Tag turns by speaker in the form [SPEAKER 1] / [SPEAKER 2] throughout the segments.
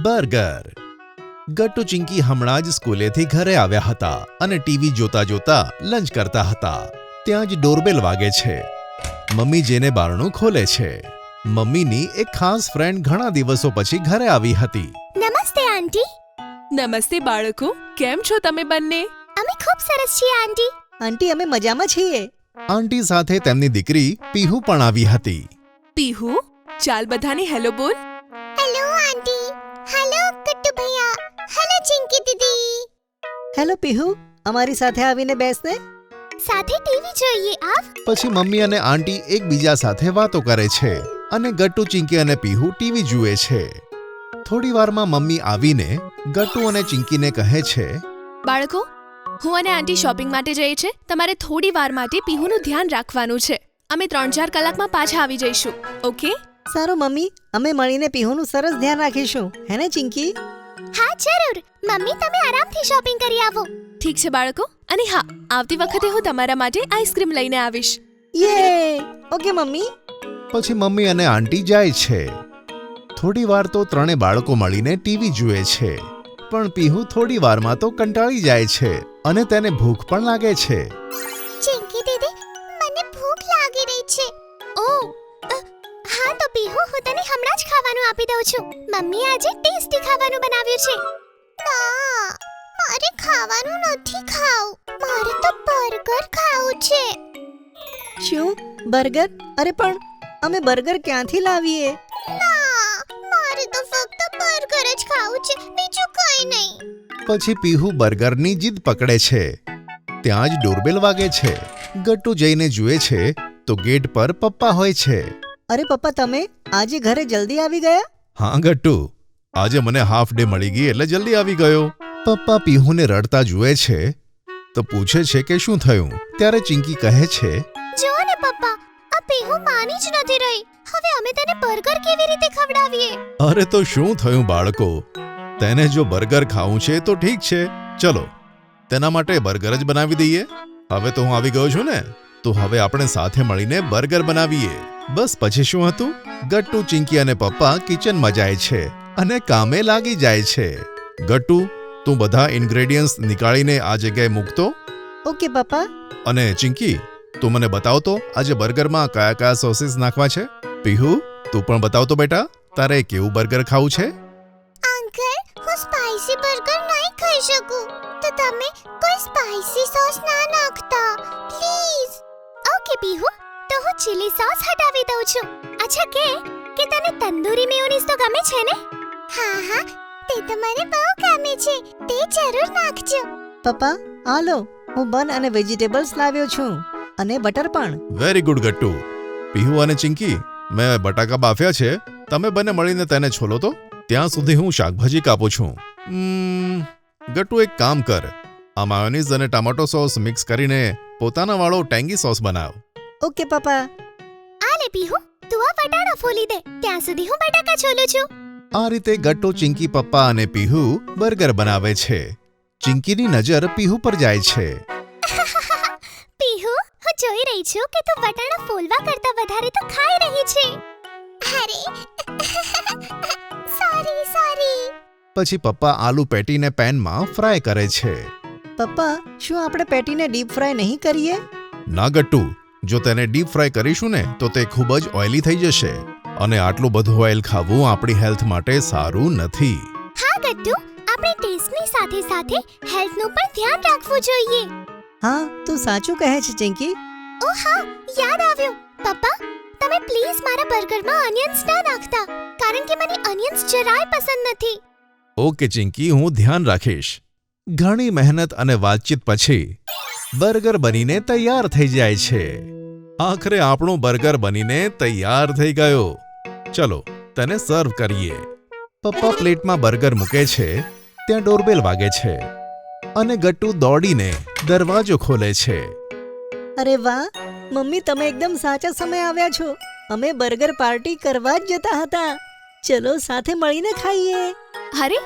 [SPEAKER 1] Burger. Gattu Chinki હમણાં જ સ્કૂલેથી ઘરે આવ્યા હતા અને ટીવી જોતા જોતા લંચ કરતા હતા. ત્યાં જ ડોરબેલ વાગે છે. મમ્મી જેને બારણું ખોલે છે. મમ્મીની એક ખાસ ફ્રેન્ડ ઘણા દિવસો પછી ઘરે આવી હતી.
[SPEAKER 2] નમસ્તે આંટી.
[SPEAKER 3] નમસ્તે બાળકો, કેમ છો તમે બંને?
[SPEAKER 2] અમે ખૂબ સરસ છીએ આંટી.
[SPEAKER 4] આંટી અમે મજામાં છીએ.
[SPEAKER 1] આંટી સાથે તેમની દીકરી પીહુ પણ આવી હતી.
[SPEAKER 3] પીહુ, ચાલ બધાને હેલો બોલ.
[SPEAKER 2] Hello aunty. હેલો ગટ્ટુ ભૈયા. હેલો ચિંકી દીદી.
[SPEAKER 4] હેલો પીહુ, અમારી સાથે આવીને બેસને.
[SPEAKER 2] સાથે ટીવી જોઈએ આવ.
[SPEAKER 1] પછી મમ્મી અને આંટી એકબીજા સાથે વાતો કરે છે અને ગટ્ટુ ચિંકી અને પીહુ ટીવી જુએ છે. થોડી વારમાં મમ્મી આવીને ગટ્ટુ અને ચિંકીને કહે છે,
[SPEAKER 3] બાળકો, હું અને આંટી શોપિંગ માટે જઈએ છે. તમારે થોડી વાર માટે પીહુનું ધ્યાન રાખવાનું છે. અમે 3-4 કલાકમાં પાછા આવી જઈશું. ઓકે?
[SPEAKER 4] સારું મમ્મી, અમે મળીને પીહુનું સરસ ધ્યાન રાખીશું. હે ને ચિંકી?
[SPEAKER 2] હા જરૂર. મમ્મી તમે આરામથી શોપિંગ કરી આવો.
[SPEAKER 3] ઠીક છે બાળકો. અને હા, આવતી વખતે હું તમારા માટે આઈસ્ક્રીમ લઈને આવીશ.
[SPEAKER 4] યે! Okay mummy.
[SPEAKER 1] પછી મમ્મી અને આંટી જાય છે. થોડી વાર તો ત્રણે બાળકો મળીને ટીવી જુએ છે. પણ પીહુ થોડી વારમાં તો કંટાળી જાય છે અને તેને ભૂખ પણ લાગે છે.
[SPEAKER 2] ચિંકી દીદી, મને ભૂખ લાગી રહી છે.
[SPEAKER 3] ઓહ,
[SPEAKER 2] હા તો પીહુ, હું તને હમણાં જ ખાવાનું આપી દઉં છું. મમ્મી આજે ટેસ્ટી ખાવાનું બનાવ્યું છે. ના, મારે ખાવાનું નથી ખાવું. મારે તો બર્ગર ખાવું છે.
[SPEAKER 4] શું? બર્ગર? અરે પણ અમે બર્ગર ક્યાંથી લાવીએ?
[SPEAKER 2] ના, મારે તો ફક્ત બર્ગર જ ખાવું છે, બીજું કંઈ નહીં.
[SPEAKER 1] પછી પીહુ બર્ગરની જીદ પકડે છે. ત્યાં જ ડોરબેલ વાગે છે. ગટ્ટુ જઈને જુએ છે તો ગેટ પર પપ્પા હોય છે.
[SPEAKER 4] અરે પપ્પા, તમે આજે ઘરે જલ્દી આવી ગયા?
[SPEAKER 1] હા ગટ્ટુ, આજે મને હાફ ડે મળી ગઈ એટલે જલ્દી આવી ગયો. પપ્પા પીહુને રડતા જુએ છે તો પૂછે છે કે શું થયું. ત્યારે ચિંકી કહે છે,
[SPEAKER 2] જો ને પપ્પા, આ પીહુ માની જ નથી રહી. હવે અમે તેને બર્ગર કેવી રીતે ખવડાવીએ?
[SPEAKER 1] અરે તો શું થયું બાળકો, તેને જો બર્ગર ખાવું છે તો ઠીક છે, ચલો તેના માટે બર્ગર જ બનાવી દઈએ. હવે તો હું આવી ગયો છું ને, તો હવે આપણે સાથે મળીને બર્ગર બનાવીએ. બસ પછી શું હતું, ગટ્ટુ, ચિંકી અને પપ્પા કિચનમાં જાય છે અને કામે લાગી જાય છે. ગટ્ટુ, તું બધા ઇન્ગ્રેડિયન્ટ્સ નીકાળીને આ જગ્યાએ મૂકતો.
[SPEAKER 4] ઓકે પપ્પા.
[SPEAKER 1] અને ચિંકી, તું મને બતાવતો આજે બર્ગરમાં કયા કયા સોસીસ નાખવા છે. પીહુ, તું પણ બતાવતો બેટા, તારે કેવું બર્ગર ખાવું છે.
[SPEAKER 2] અંકલ, હું સ્પાઈસી બર્ગર નહીં ખાઈ શકું, તો તમે કોઈ સ્પાઈસી સોસ ના નાખતા પ્લીઝ. ઓકે પીહુ, તો હું ચીલી સોસ હટાવી દઉં છું. અચ્છા કે તને તંદૂરી મેયોનીઝ તો ગમે છે ને? હા હા, તે તો મને બહુ ગમે છે, તે જરૂર નાખજો.
[SPEAKER 4] પપ્પા, આ લો, હું બન અને વેજીટેબલ્સ લાવ્યો છું અને બટર પણ.
[SPEAKER 1] Very good Gattu. પીહુ અને ચિંકી, મેં બટાકા બાફ્યા છે, તમે બંને મળીને તેને છોલો તો. ત્યાં સુધી હું શાકભાજી કાપું છું. ગટ્ટુ, એક કામ કર, આ માયોનીઝ અને ટમેટો સોસ મિક્સ કરીને પોતાના વાળો ટેંગી સોસ બનાવ.
[SPEAKER 2] ઓકે પપ્પા. આ લે પીહુ, તું આ વટાણા ફોલી દે, ત્યાં સુધી હું બટાકા છોલું છું.
[SPEAKER 1] આ રીતે ગટ્ટુ, ચિંકી, પપ્પા અને પીહુ બર્ગર બનાવે છે. ચિંકીની નજર પીહુ પર જાય છે.
[SPEAKER 2] પીહુ, હું જોઈ રહી છું કે તું વટાણા ફોલવા કરતા વધારે તો ખાઈ રહી છે. અરે સોરી.
[SPEAKER 1] પછી પપ્પા આલુ પેટીને પેનમાં ફ્રાય કરે છે.
[SPEAKER 4] પપ્પા, શું આપણે પેટીને ડીપ ફ્રાય નહીં કરીએ?
[SPEAKER 1] ના ગટ્ટુ, જો તેને ડીપ ફ્રાય કરીશું ને તો તે ખૂબ જ ઓઇલી થઈ જશે અને આટલું બધું ઓઇલ ખાવું આપણી હેલ્થ માટે સારું નથી.
[SPEAKER 2] હા ગટ્ટુ, આપણે ટેસ્ટની સાથે સાથે હેલ્થનું પણ ધ્યાન રાખવું જોઈએ.
[SPEAKER 4] હા, તું સાચું કહે છે ચિંકી.
[SPEAKER 2] ઓ હા, યાદ આવ્યું. પપ્પા, તમે પ્લીઝ મારા બર્ગરમાં ઓનિયન્સ ના નાખતા, કારણ કે મને ઓનિયન્સ જરાય પસંદ નથી.
[SPEAKER 1] ઓકે ચિંકી, હું ધ્યાન રાખીશ. ઘણી મહેનત અને વાતચીત પછી બર્ગર બનીને તૈયાર થઈ જાય છે. આખરે આપણું બર્ગર બનીને તૈયાર થઈ ગયો. ચલો તેને સર્વ કરીએ. પપ્પા પ્લેટમાં બર્ગર મૂકે છે. ત્યાં ડોરબેલ વાગે છે અને ગટ્ટુ દોડીને દરવાજો ખોલે છે.
[SPEAKER 4] અરે વાહ મમ્મી, તમે એકદમ સાચા સમય આવ્યા છો. અમે બર્ગર પાર્ટી કરવા જ જતા હતા. ચલો સાથે મળીને ખાઈએ.
[SPEAKER 3] અરે,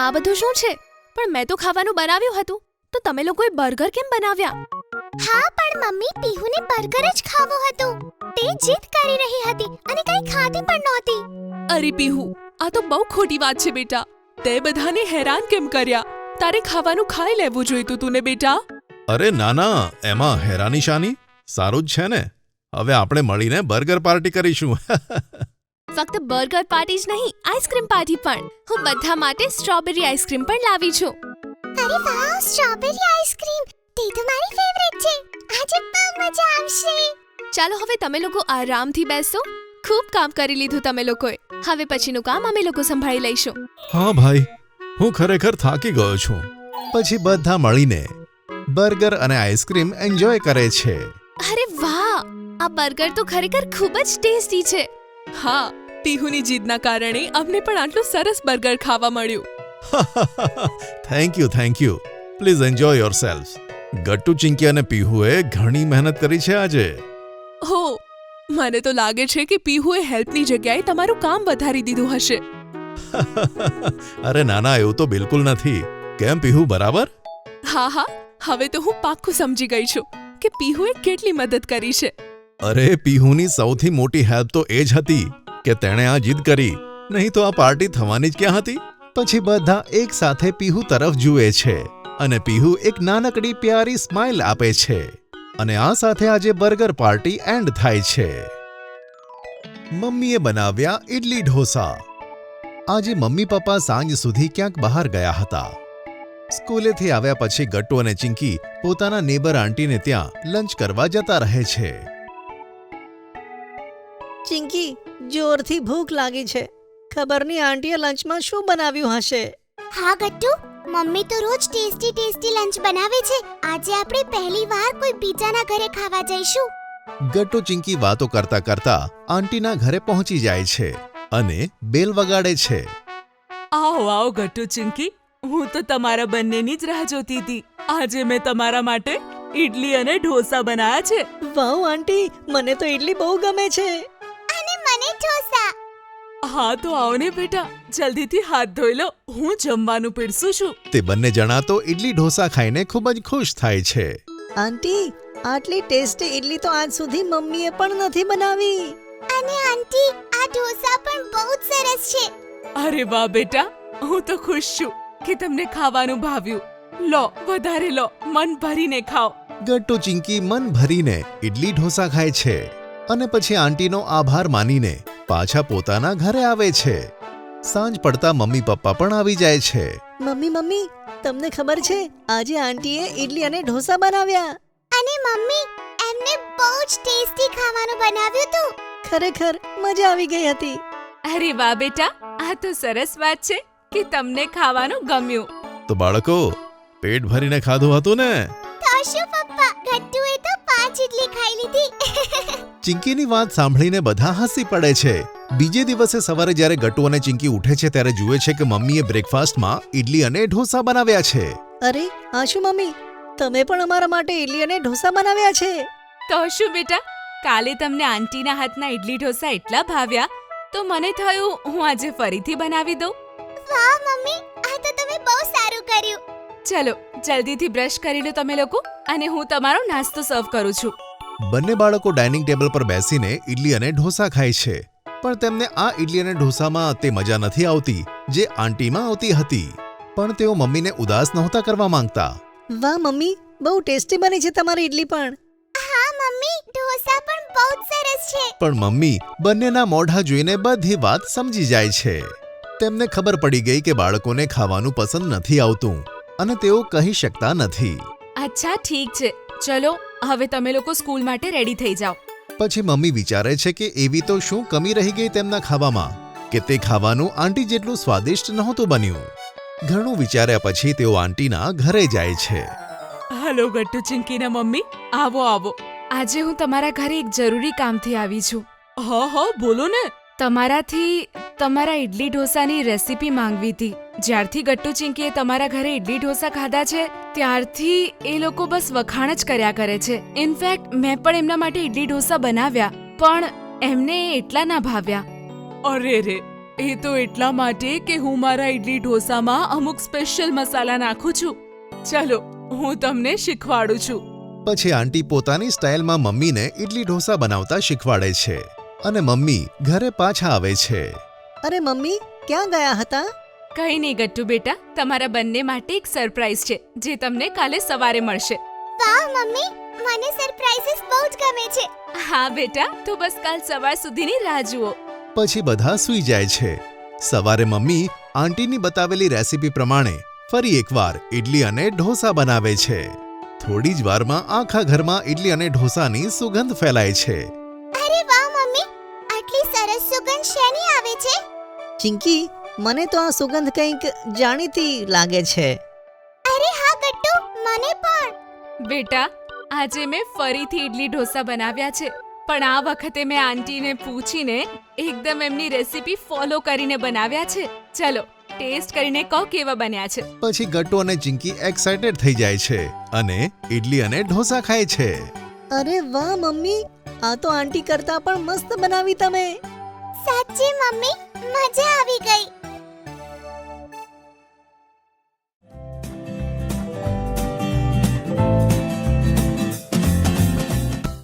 [SPEAKER 3] આ બધું શું છે? પણ મેં તો ખાવાનું બનાવ્યું હતું, તો તમે લોકોએ બર્ગર કેમ બનાવ્યા?
[SPEAKER 2] હા, પણ મમ્મી, પીહુને બર્ગર જ ખાવું હતું. તે જીદ કરી રહી હતી અને કંઈ ખાધી પણ નહોતી.
[SPEAKER 3] અરે પીહુ, આ તો બહુ ખોટી વાત છે બેટા. તે બધાને હેરાન કેમ કર્યા? તારે ખાવાનું ખાઈ લેવું જોઈતું તું ને બેટા.
[SPEAKER 1] અરે નાના, એમાં હેરાની શાની? સારું જ છે ને. હવે આપણે મળીને બર્ગર પાર્ટી કરીશું.
[SPEAKER 3] ફક્ત બર્ગર પાર્ટી જ નહીં, આઈસ્ક્રીમ પાર્ટી પણ. હું બધા માટે સ્ટ્રોબેરી આઈસ્ક્રીમ પણ લાવી છું.
[SPEAKER 2] અરે વાહ, સ્ટ્રોબેરી આઈસ્ક્રીમ તે તો મારી ફેવરેટ છે. આજે બહુ મજા આવશે.
[SPEAKER 3] ચાલો હવે તમે લોકો આરામથી બેસો. ખૂબ કામ કરી લીધું તમે લોકોએ. હવે પછીનું કામ અમે લોકો સંભાળી લઈશું.
[SPEAKER 1] હા ભાઈ, હું ખરેખર થાકી ગયો છું. પછી બધા મળીને બર્ગર અને આઈસ્ક્રીમ એન્જોય કરે છે.
[SPEAKER 3] અરે વાહ, આ બર્ગર તો ખરેખર ખૂબ જ ટેસ્ટી છે. હા, પીહુની જીદના કારણે અમને પણ આટલું સરસ બર્ગર ખાવા મળ્યું.
[SPEAKER 1] Thank you. Please enjoy yourself. Gattu, Chinki અને પીહુએ ઘણી મહેનત કરી છે આજે.
[SPEAKER 3] હો, મને તો લાગે છે કે પીહુએ હેલ્પની જગ્યાએ તમારું કામ વધારી દીધું હશે.
[SPEAKER 1] અરે નાના, એવું તો બિલકુલ નથી. કેમ પીહુ, બરાબર?
[SPEAKER 3] હા, હવે તો હું પાક્કું સમજી ગઈ છું કે પીહુએ કેટલી મદદ કરી છે.
[SPEAKER 1] અરે પીહુની સૌથી મોટી હેલ્પ તો એ જ હતી કે તેણે આ જીદ કરી, નહીં તો આ પાર્ટી થવાની જ ક્યાં હતી. પછી બધા એક સાથે પીહુ તરફ જુએ છે અને પીહુ એક નાનકડી પ્યારી સ્માઇલ આપે છે. અને આ સાથે આજે બર્ગર પાર્ટી એન્ડ થાય છે. મમ્મીએ બનાવ્યા ઇડલી ઢોસા. આજે મમ્મી પપ્પા સાંજ સુધી ક્યાંક બહાર ગયા હતા. સ્કૂલેથી આવ્યા પછી ગટ્ટુ અને ચિંકી પોતાના નેબર આંટીને ત્યાં લંચ કરવા જતા રહે છે.
[SPEAKER 4] ચિંકી, જોરથી ભૂખ લાગી છે. ખબર નહીં આંટીએ લંચમાં શું બનાવ્યું હશે.
[SPEAKER 2] હા ગટ્ટુ, મમ્મી તો રોજ ટેસ્ટી લંચ બનાવે છે. આજે આપણે પહેલી વાર કોઈ બીજાના ઘરે ખાવા જઈશું.
[SPEAKER 1] ગટ્ટુ ચિંકી વાતો કરતા કરતા આંટીના ઘરે પહોંચી જાય છે અને બેલ વગાડે છે.
[SPEAKER 5] આવો ગટ્ટુ ચિંકી, હું તો તમારા બંનેની જ રાહ જોતી હતી. આજે મેં તમારા માટે ઈડલી અને ઢોસા બનાવ્યા છે.
[SPEAKER 4] વાવ આંટી, મને તો ઇડલી બહુ ગમે છે.
[SPEAKER 2] અને મને ઢોસા.
[SPEAKER 5] હા તો આવો ને બેટા, જલ્દીથી હાથ ધોઈ લો. હું જમવાનું પીરસું છું.
[SPEAKER 1] તે બંને જણા તો ઇડલી ઢોસા ખાઈને ખૂબ જ ખુશ થાય છે.
[SPEAKER 4] આંટી, આટલી ટેસ્ટી ઇડલી તો આજ સુધી મમ્મીએ પણ નથી બનાવી.
[SPEAKER 2] અને આંટી, આ ઢોસા પણ બહુ જ સરસ છે.
[SPEAKER 5] અરે વાહ બેટા, હું તો ખુશ છું કે તમને ખાવાનું ભાવ્યું. લો, વધારે લો, મન ભરીને ખાઓ.
[SPEAKER 1] ગટ્ટુ ચિંકી મન ભરીને ઇડલી ઢોસા ખાય છે અને પછી આંટીનો આભાર માનીને પાછા પોતાના ઘરે આવે છે. સાંજ પડતા મમ્મી પપ્પા પણ આવી જાય છે.
[SPEAKER 4] મમ્મી, તમને ખબર છે આજે આંટીએ ઇડલી અને ઢોસા બનાવ્યા.
[SPEAKER 2] અને મમ્મી, એમને બહુ જ ટેસ્ટી ખાવાનું બનાવ્યું હતું.
[SPEAKER 4] ખરેખર મજા આવી ગઈ હતી.
[SPEAKER 5] અરે વાહ બેટા, આ તો સરસ વાત છે કે તમને ખાવાનું ગમ્યું.
[SPEAKER 1] તો બાળકો, પેટ ભરીને ખાધું હતું ને?
[SPEAKER 2] તો શું પપ્પા, ગટ્ટુએ તો 5 ઇડલી ખાઈ લીધી.
[SPEAKER 1] ચિંકીની વાત સાંભળીને બધા હસી પડે છે. બીજે દિવસે સવારે જ્યારે ગટ્ટુ અને ચિંકી ઉઠે છે ત્યારે જુએ છે કે મમ્મીએ બ્રેકફાસ્ટમાં ઇડલી અને ઢોસા બનાવ્યા છે.
[SPEAKER 4] અરે આ શું મમ્મી, તમે પણ અમારા માટે ઇડલી અને ઢોસા બનાવ્યા છે?
[SPEAKER 5] તો શું બેટા, કાલે તમને આંટીના હાથના ઇડલી ઢોસા એટલા ભાવ્યા તો મને થયું હું આજે ફરીથી બનાવી દઉં.
[SPEAKER 2] વાહ મમ્મી, આ તો તમે બહુ સારું કર્યું.
[SPEAKER 5] ચલો જલ્દીથી બ્રશ કરી લો તમે લોકો, અને હું તમારો નાસ્તો સર્વ કરું છું.
[SPEAKER 1] બંને બાળકો ડાઇનિંગ ટેબલ પર બેસીને ઇડલી અને ઢોસા ખાય છે. પણ તેમને આ ઇડલી અને ઢોસામાં તે મજા નથી આવતી જે આંટીમાં આવતી હતી. પણ તેઓ મમ્મીને ઉદાસ નહોતા કરવા માંગતા.
[SPEAKER 4] વાહ મમ્મી, બહુ ટેસ્ટી બની છે તમારી ઇડલી પણ.
[SPEAKER 2] હા મમ્મી, ઢોસા પણ બહુ જ સરસ છે.
[SPEAKER 1] પણ મમ્મી બંનેના મોઢા જોઈને બધી વાત સમજી જાય છે. તેમને ખબર પડી ગઈ કે બાળકોને ખાવાનું પસંદ નથી આવતું અને તેઓ કહી શકતા નથી.
[SPEAKER 5] અચ્છા ઠીક છે, ચલો હવે તમે લોકો સ્કૂલ માટે રેડી થઈ જાઓ.
[SPEAKER 1] પછી મમ્મી વિચારે છે કે એવી તો શું કમી રહી ગઈ તેમના ખાવામાં કે તે ખાવાનું આંટી જેટલું સ્વાદિષ્ટ નહોતું બન્યું. ઘણું વિચાર્યા પછી તેઓ આંટીના ઘરે જાય છે.
[SPEAKER 5] હલો ગટ્ટુ ચિંકીના મમ્મી, આવો. આજે હું તમારા ઘરે એક જરૂરી કામથી આવી છું. હા બોલો ને. તમારાથી તમારા ઇડલી ઢોસાની રેસીપી માંગવી હતી. જ્યારથી ગટ્ટુ ચિંકીએ તમારા ઘરે ઇડલી ઢોસા ખાધા છે ત્યારથી એ લોકો બસ વખાણ જ કર્યા કરે છે. ઇનફેક્ટ મેં પણ એમના માટે ઇડલી ઢોસા બનાવ્યા, પણ એમને એટલા ના ભાવ્યા. અરે રે, એ તો એટલા માટે કે હું મારા ઇડલી ઢોસામાં અમુક સ્પેશિયલ મસાલા નાખું છું. ચલો હું તમને શીખવાડું છું.
[SPEAKER 1] પછી આંટી પોતાની સ્ટાઇલમાં મમ્મીને ઇડલી ઢોસા બનાવતા શીખવાડે છે અને મમ્મી ઘરે પાછા આવે છે.
[SPEAKER 4] અરે મમ્મી ક્યાં ગયા હતા?
[SPEAKER 5] કઈ નહીં ગટ્ટુ બેટા, તમારા બંને માટે એક સરપ્રાઈઝ છે જે તમને કાલે સવારે મળશે.
[SPEAKER 2] વાહ મમ્મી, મને સરપ્રાઈઝીસ બહુ જ ગમે છે.
[SPEAKER 5] હા બેટા, તો બસ કાલ સવાર સુધીની રાહ જુઓ.
[SPEAKER 1] પછી બધા સૂઈ જાય છે. સવારે મમ્મી આંટીની બતાવેલી રેસીપી પ્રમાણે ફરી એકવાર ઇડલી અને ઢોસા બનાવે છે. થોડી જ વારમાં આખા ઘરમાં ઇડલી અને ઢોસાની સુગંધ ફેલાય છે.
[SPEAKER 2] અરે વાહ મમ્મી, આટલી સરસ સુગંધ શેની આવે છે?
[SPEAKER 4] ચિંકી, મને તો આ સુગંધ કંઈક જાણીતી લાગે છે.
[SPEAKER 2] અરે હા ગટ્ટુ, મને પણ.
[SPEAKER 5] બેટા, આજે મેં ફરીથી ઇડલી ઢોસા બનાવ્યા છે, પણ આ વખતે મેં આંટીને પૂછીને એકદમ એમની રેસીપી ફોલો કરીને બનાવ્યા છે. ચલો ટેસ્ટ કરીને કહો કેવા બન્યા છે.
[SPEAKER 1] પછી ગટ્ટુ અને ચિંકી એક્સાઇટેડ થઈ જાય છે અને ઇડલી અને ઢોસા ખાય છે.
[SPEAKER 4] અરે વાહ મમ્મી, આ તો આંટી કરતા પણ મસ્ત બનાવી તમે.
[SPEAKER 2] સાચી મમ્મી, મજા